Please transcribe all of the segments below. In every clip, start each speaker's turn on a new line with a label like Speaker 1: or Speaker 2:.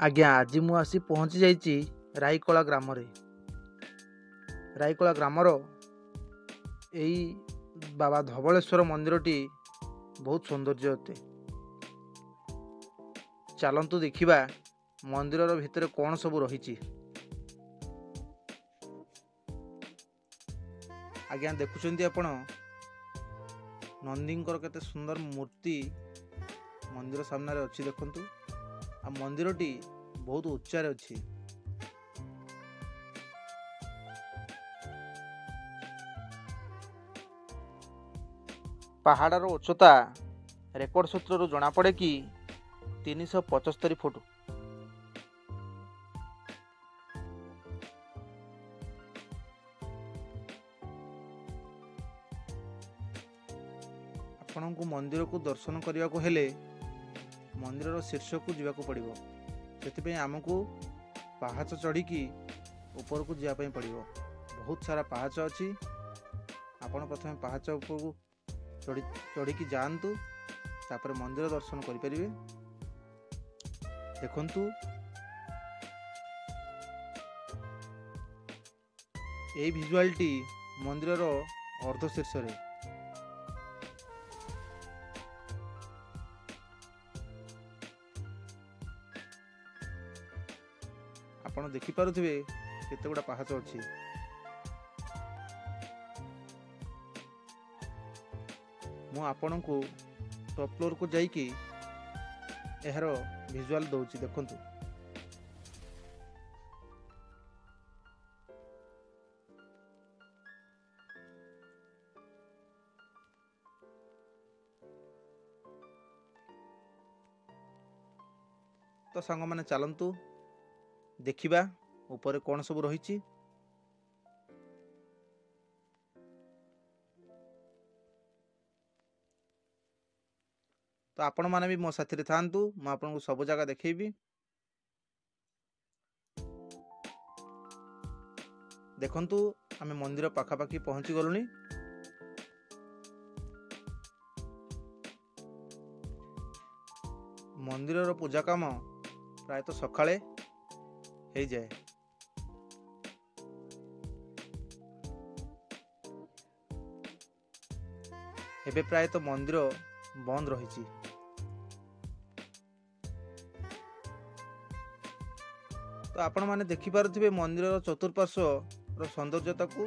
Speaker 1: आज्ञा आज मु आसी पहुँची जाइए राईकला ग्राम रे। राईकला ग्रामर यही बाबा धवलेश्वर मंदिरटी बहुत सौंदर्य अटे। चलतु देखिबा मंदिर भितर कौन सब रही। आज्ञा देखुं आपण नंदींकर केते सुंदर मूर्ति मंदिर सामने अच्छी देखंतु। आ मंदिरटी बहुत उच्चारे अच्छी। पहाड़र उच्चता रेकर्ड सूत्र जना पड़े कि 375 फुट। आपण को मंदिर को दर्शन करने को हेले मंदिर शीर्ष को जीवा को पड़ो। से आमको पहाच चढ़ी की ऊपर को जावाई पड़ो। बहुत सारा पहाच अच्छी। आपण प्रथम पहाच ऊपर चढ़ी की जातु तापर मंदिर दर्शन करें। देखंतु यही भिजुआलटी मंदिर अर्ध शीर्ष रे। आपण देखि पारुथिबे केते गुडा पहाच अछि। मु आपण को टॉप फ्लोर को जाइकी एहर विजुअल दउची देखंतु। तो सांग माने चलंतु देखिबा ऊपर कौन सब रही। तो आपण माने भी मो साथी रे थांतु। मु आपन को सब जगह देखेबी। देखंतु आमे मंदिर पाखापाखी पहुंची गलुनी। मंदिर पूजा काम प्राय तो सकाळे हो जाए। एबे प्राय तो मंदिर बंद रही। तो आपण माने देखि पारुथिबे मंदिर चतुर्पार्श्व सौंदर्यता को।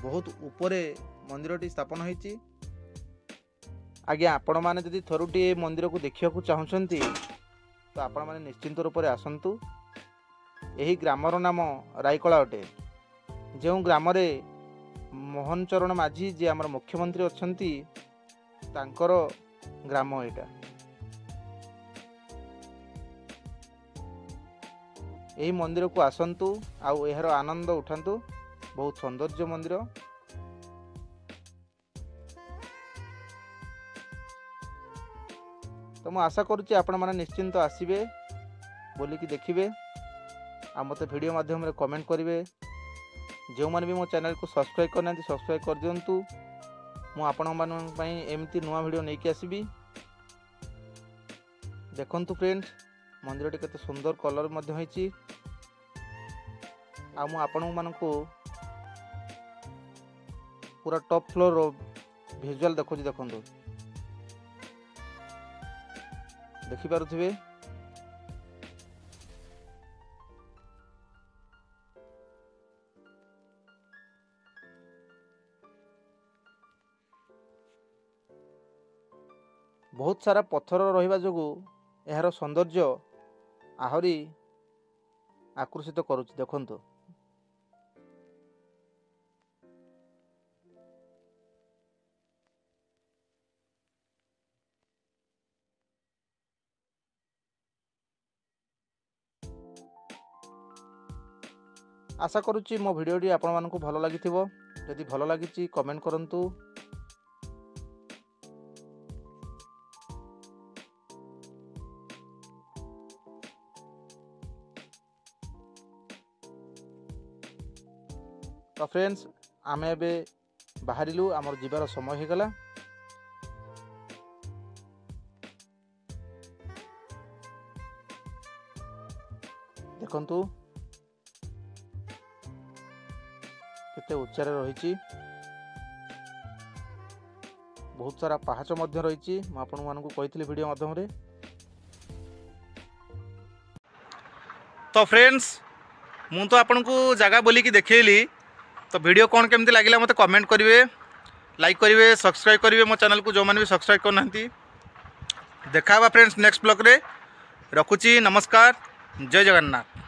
Speaker 1: बहुत ऊपरे मंदिरटी स्थापन होईची। आज्ञा आपण माने जदि थरुटी ए मंदिर को देखिया को चाहुचंती तो आपण माने निश्चिंत रूप से आसंतु। एही ग्रामर नाम राईकला अटे। जो ग्राम रे मोहन चरण माझी जे आमर मुख्यमंत्री अछंती तांकर ग्राम एटा। एही मंदिर को आसंतु आउ एहर आनंद उठांतु। बहुत सौंदर्य मंदिर। तो मु आशा करुच्ची आपण माने निश्चिंत आसीबे बोलिकी देखिबे। आ मते वीडियो माध्यम रे कमेंट करिवे। जो माने भी मो चैनल को सब्सक्राइब करना सब्सक्राइब कर दियंतु। मु आपण मान पई एमती नुआ वीडियो नेकी आसीबी। देखंतु फ्रेंड्स मंदिरटी केते सुंदर कलर मध्ये होईची। आ मु आपण मानकु पूरा टॉप फ्लोर रो विजुअल देखुची। देखंतु देखि पारुथिबे। बहुत सारा पत्थर रहिबा जोगु एहार सौंदर्य आहरी आकर्षित करुछि। देखंतु आशा करुच्ची मो भिडियोटी आपण मानकु भलो लागिथिबो। यदि भलो लागिछि कमेंट करंतु। तो फ्रेंड्स आमे एबे बाहरिलु आमर जीवार समय हो गला। देखंतु केते उच्चारे रही, बहुत सारा पहाच मध्य रही। आपण मानकु कहितली वीडियो माध्यम रे। तो फ्रेंड्स मु तो आपन को जगह बोली कि देखैली, तो वीडियो कौन केमती लगिला मते कमेंट करिवे, लाइक करिवे, सब्सक्राइब करिवे मो चैनल को, जो माने भी सब्सक्राइब करना। देखा फ्रेंड्स नेक्स्ट ब्लॉग रे। रखुची, नमस्कार, जय जगन्नाथ।